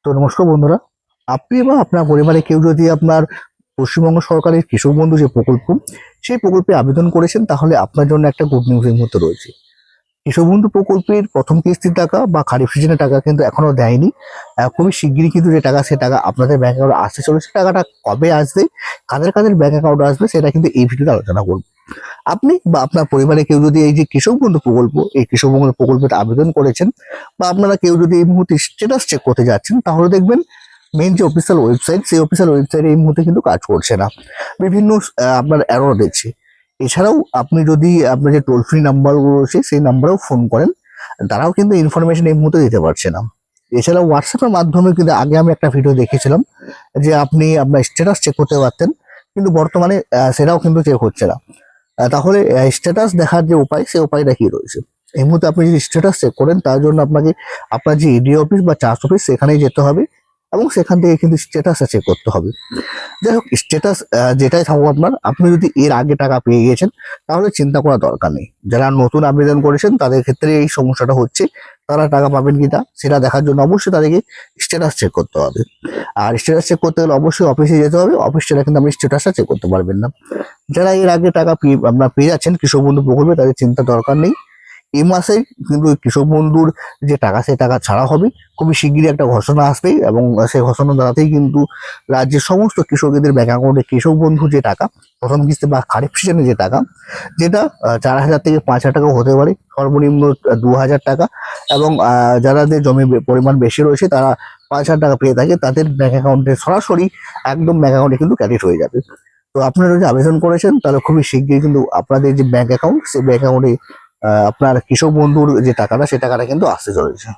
তো নমস্কার বন্ধুরা, আপনি বা আপনার পরিবারে কেউ যদি আপনার পশ্চিমবঙ্গ সরকারের কৃষক বন্ধু যে প্রকল্প সেই প্রকল্পে আবেদন করেছেন, তাহলে আপনার জন্য একটা গুড নিউজ এর মধ্যে রয়েছে। কৃষক বন্ধু প্রকল্পের প্রথম কিস্তির টাকা বা খারিফ সিজনের টাকা কিন্তু এখনো দেয়নি। খুবই শিগগিরই কিন্তু যে টাকা, সে টাকা আপনাদের ব্যাংক অ্যাকাউন্টে আসতে চলেছে। টাকাটা কবে আসবে, কাদের কাদের ব্যাংক অ্যাকাউন্টে আসবে, সেটা কিন্তু এই ভিডিওতে আলোচনা করব। আপনি বা আপনার পরিবারে কেউ যদি এই যে কৃষক বন্ধু প্রকল্প, এই কৃষক বন্ধু প্রকল্পের আবেদন করেছেন, বা আপনারা কেউ যদি এই মুহূর্তে স্ট্যাটাস চেক করতে যাচ্ছেন, তাহলে দেখবেন মেন যে অফিসিয়াল ওয়েবসাইট, সেই অফিসিয়াল ওয়েবসাইটে এই মুহূর্তে কিন্তু কাজ করছে না। বিভিন্ন আপনার এরর দেখছি। এছাড়াও আপনি যদি আপনার যে টোল ফ্রি নাম্বারগুলো রয়েছে সেই নাম্বারেও ফোন করেন, তারাও কিন্তু ইনফরমেশন এই মুহূর্তে দিতে পারছে না। এছাড়াও হোয়াটসঅ্যাপের মাধ্যমে কিন্তু আগে আমি একটা ভিডিও দেখেছিলাম যে আপনি আপনার স্ট্যাটাস চেক করতে পারতেন, কিন্তু বর্তমানে সেটাও কিন্তু চেক হচ্ছে না। তাহলে স্ট্যাটাস দেখার যে উপায়, সেই উপায়টা কি রয়েছে? এই মুহূর্তে আপনি যদি স্ট্যাটাস চেক করেন, তার জন্য আপনাকে আপনার যে ইডি অফিস বা চার্জ অফিস, সেখানেই যেতে হবে এবং সেখান থেকে কিন্তু স্ট্যাটাসটা চেক করতে হবে। যাই হোক, স্ট্যাটাস যেটাই থাকুক আপনার, আপনি যদি এর আগে টাকা পেয়ে গেছেন, তাহলে চিন্তা করার দরকার নেই। যারা নতুন আবেদন করেছেন তাদের ক্ষেত্রে এই সমস্যাটা হচ্ছে, তারা টাকা পাবেন কিনা সেটা দেখার জন্য অবশ্যই তাদেরকে স্ট্যাটাস চেক করতে হবে। আর স্ট্যাটাস চেক করতে গেলে অবশ্যই অফিসে যেতে হবে, অফিস ছাড়া কিন্তু আপনি স্ট্যাটাসটা চেক করতে পারবেন না। যারা এর আগে টাকা আপনার পেয়ে যাচ্ছেন কৃষক বন্ধু প্রকল্পে, তাদের চিন্তা দরকার নেই। এই মাসে কিন্তু কৃষক বন্ধুর যে টাকা, সেই টাকা ছাড়া হবে। খুবই শিগগিরই একটা ঘোষণা আসবেই, এবং সেই ঘোষণা দ্বারাতেই কিন্তু রাজ্যের সমস্ত কৃষকদের ব্যাংক অ্যাকাউন্টে কৃষক বন্ধু যে টাকা, প্রথম কিস্তি বা খারিফ সিজনে যে টাকা, যেটা 4,000 থেকে 5,000 টাকাও হতে পারে, সর্বনিম্ন 2,000 টাকা। এবং যাদের জমির পরিমাণ বেশি রয়েছে, তারা 5,000 টাকা পেয়ে থাকে, তাদের ব্যাংক অ্যাকাউন্টে সরাসরি একদম ব্যাংক অ্যাকাউন্টে কিন্তু ক্রেডিট হয়ে যাবে। তো আপনারা যদি আবেদন করেছেন, তাহলে খুবই শিগগিরই কিন্তু আপনাদের যে ব্যাংক অ্যাকাউন্ট, সেই ব্যাংক অ্যাকাউন্টে আপনার কৃষক বন্ধুর যে টাকাটা, সেই টাকাটা কিন্তু আসতে চলেছে।